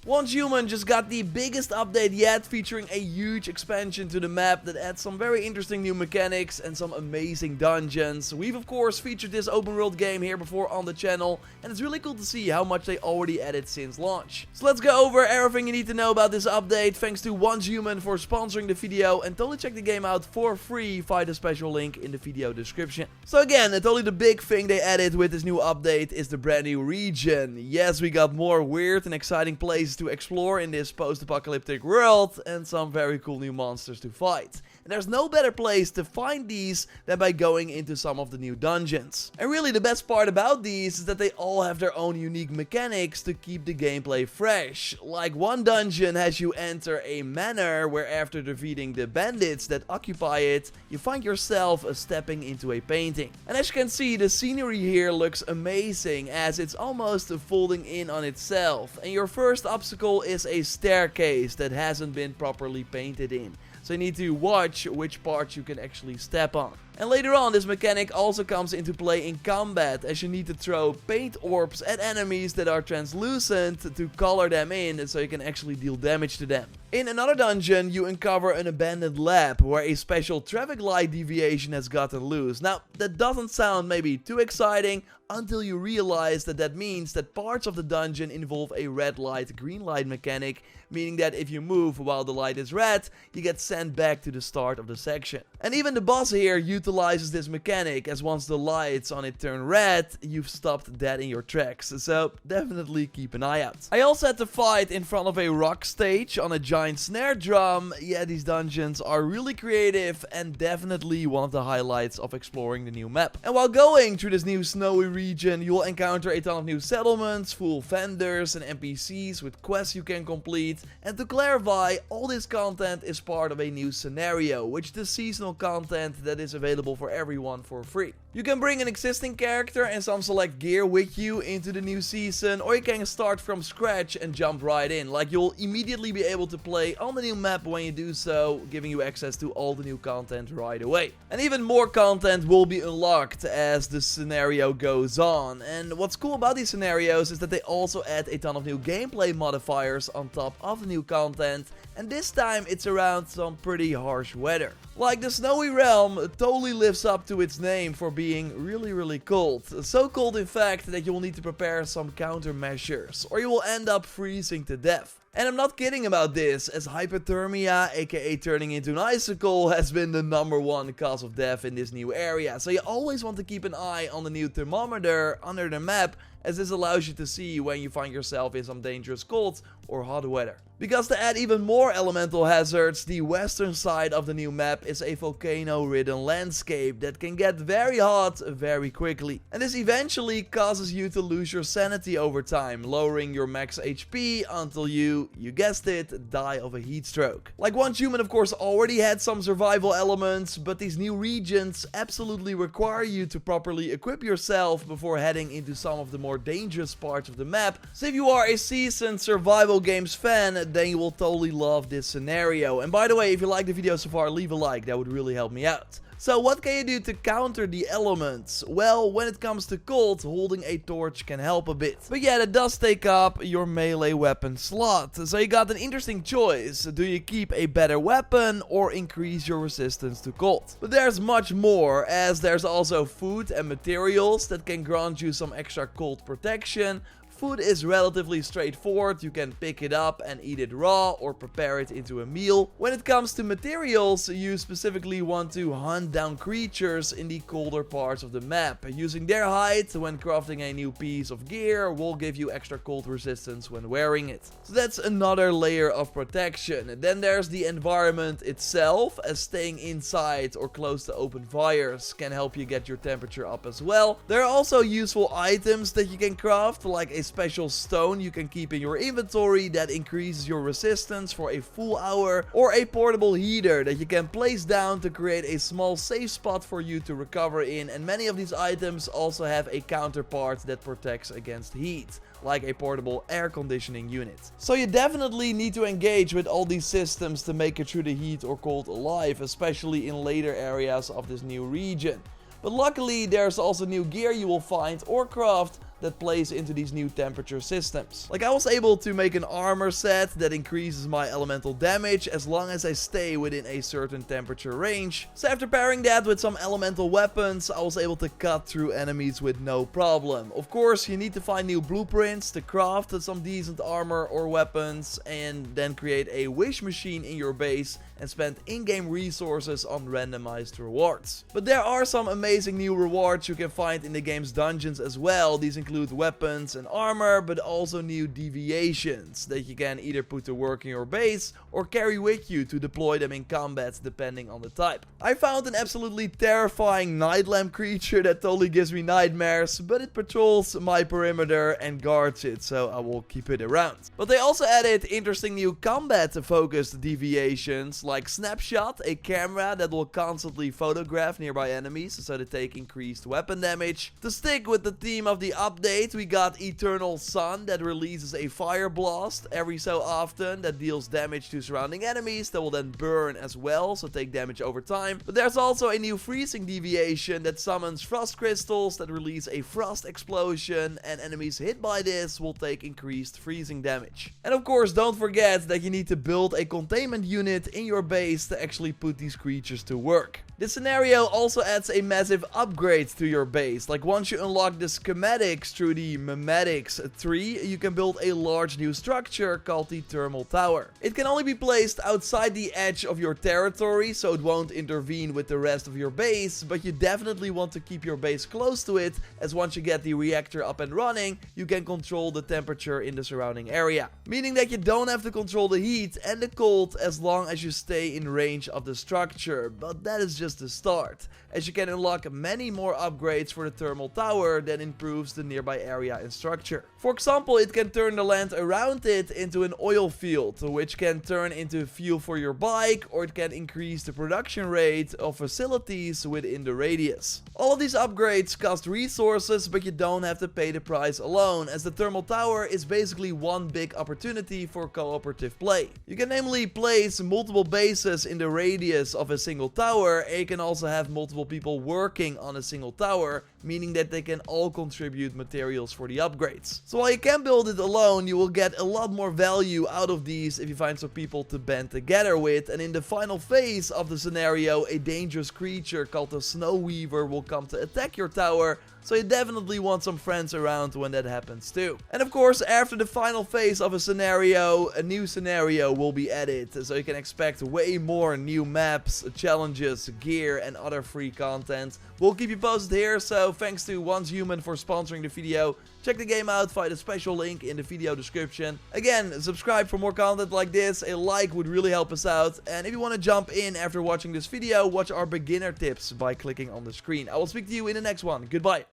Once Human just got the biggest update yet, featuring a huge expansion to the map that adds some very interesting new mechanics and some amazing dungeons. We've of course featured this open world game here before on the channel, and it's really cool to see how much they already added since launch. So let's go over everything you need to know about this update. Thanks to Once Human for sponsoring the video, and totally check the game out for free via the special link in the video description. So again, totally the big thing they added with this new update is the brand new region. Yes, we got more weird and exciting places to explore in this post-apocalyptic world, and some very cool new monsters to fight. And there's no better place to find these than by going into some of the new dungeons. And really the best part about these is that they all have their own unique mechanics to keep the gameplay fresh. Like one dungeon has you enter a manor where after defeating the bandits that occupy it, you find yourself stepping into a painting. And as you can see, the scenery here looks amazing as it's almost folding in on itself. And your first obstacle is a staircase that hasn't been properly painted in. So you need to watch which parts you can actually step on. And later on, this mechanic also comes into play in combat, as you need to throw paint orbs at enemies that are translucent to color them in so you can actually deal damage to them. In another dungeon, you uncover an abandoned lab where a special traffic light deviation has gotten loose. Now, that doesn't sound maybe too exciting until you realize that that means that parts of the dungeon involve a red light, green light mechanic, meaning that if you move while the light is red, you get sent back to the start of the section. And even the boss here utilizes this mechanic, as once the lights on it turn red, you've stopped dead in your tracks, so definitely keep an eye out. I also had to fight in front of a rock stage on a giant snare drum. Yeah, these dungeons are really creative and definitely one of the highlights of exploring the new map. And while going through this new snowy region, you'll encounter a ton of new settlements, full of vendors and NPCs with quests you can complete. And to clarify, all this content is part of a new scenario, which is the seasonal content that is available for everyone for free. You can bring an existing character and some select gear with you into the new season, or you can start from scratch and jump right in. Like, you'll immediately be able to play on the new map when you do so, giving you access to all the new content right away. And even more content will be unlocked as the scenario goes on. And what's cool about these scenarios is that they also add a ton of new gameplay modifiers on top of the new content, and this time it's around some pretty harsh weather. Like, the snowy realm totally lives up to its name for being really cold. So cold in fact that you will need to prepare some countermeasures, or you will end up freezing to death. And I'm not kidding about this, as hypothermia, aka turning into an icicle, has been the #1 cause of death in this new area. So you always want to keep an eye on the new thermometer under the map, as this allows you to see when you find yourself in some dangerous cold or hot weather. Because to add even more elemental hazards, the western side of the new map is a volcano-ridden landscape that can get very hot very quickly. And this eventually causes you to lose your sanity over time, lowering your max HP until you guessed it, die of a heat stroke. Like, Once Human of course already had some survival elements, but these new regions absolutely require you to properly equip yourself before heading into some of the more dangerous parts of the map. So if you are a seasoned survival games fan, then you will totally love this scenario. And by the way, if you like the video so far, leave a like, that would really help me out. So what can you do to counter the elements? Well, when it comes to cold, holding a torch can help a bit. But yeah, that does take up your melee weapon slot. So you got an interesting choice. Do you keep a better weapon or increase your resistance to cold? But there's much more, as there's also food and materials that can grant you some extra cold protection. Food is relatively straightforward, you can pick it up and eat it raw or prepare it into a meal. When it comes to materials, you specifically want to hunt down creatures in the colder parts of the map. Using their hide when crafting a new piece of gear will give you extra cold resistance when wearing it. So that's another layer of protection. Then there's the environment itself, as staying inside or close to open fires can help you get your temperature up as well. There are also useful items that you can craft, like a special stone you can keep in your inventory that increases your resistance for a full hour, or a portable heater that you can place down to create a small safe spot for you to recover in. And many of these items also have a counterpart that protects against heat, like a portable air conditioning unit. So you definitely need to engage with all these systems to make it through the heat or cold alive, especially in later areas of this new region. But luckily there's also new gear you will find or craft, that plays into these new temperature systems. Like I was able to make an armor set that increases my elemental damage as long as I stay within a certain temperature range. So after pairing that with some elemental weapons, I was able to cut through enemies with no problem. Of course, you need to find new blueprints to craft some decent armor or weapons, and then create a wish machine in your base and spend in-game resources on randomized rewards. But there are some amazing new rewards you can find in the game's dungeons as well. These include weapons and armor, but also new deviations that you can either put to work in your base or carry with you to deploy them in combat depending on the type. I found an absolutely terrifying night lamp creature that totally gives me nightmares, but it patrols my perimeter and guards it, so I will keep it around. But they also added interesting new combat focused deviations like Snapshot, a camera that will constantly photograph nearby enemies so they take increased weapon damage. To stick with the theme of the update, we got Eternal Sun that releases a fire blast every so often that deals damage to surrounding enemies that will then burn as well, so take damage over time. But there's also a new freezing deviation that summons frost crystals that release a frost explosion, and enemies hit by this will take increased freezing damage. And of course, don't forget that you need to build a containment unit in your base to actually put these creatures to work. This scenario also adds a massive upgrade to your base. Like once you unlock the schematics through the memetics tree, you can build a large new structure called the thermal tower. It can only be placed outside the edge of your territory, so it won't intervene with the rest of your base, but you definitely want to keep your base close to it, as once you get the reactor up and running, you can control the temperature in the surrounding area. Meaning that you don't have to control the heat and the cold as long as you stay in range of the structure, but that is just the start, as you can unlock many more upgrades for the thermal tower that improves the nearby area and structure. For example, it can turn the land around it into an oil field, which can turn into fuel for your bike, or it can increase the production rate of facilities within the radius. All of these upgrades cost resources, but you don't have to pay the price alone, as the thermal tower is basically one big opportunity for cooperative play. You can namely place multiple bases in the radius of a single tower, and you can also have multiple people working on a single tower, meaning that they can all contribute materials for the upgrades. So while you can build it alone, you will get a lot more value out of these if you find some people to band together with, and in the final phase of the scenario, a dangerous creature called the Snow Weaver will come to attack your tower, so you definitely want some friends around when that happens too. And of course, after the final phase of a scenario, a new scenario will be added, so you can expect way more new maps, challenges, gear, and other free content. We'll keep you posted here, so thanks to Once Human for sponsoring the video. Check the game out via the special link in the video description. Again, subscribe for more content like this, a like would really help us out, and if you want to jump in after watching this video, watch our beginner tips by clicking on the screen. I will speak to you in the next one. Goodbye.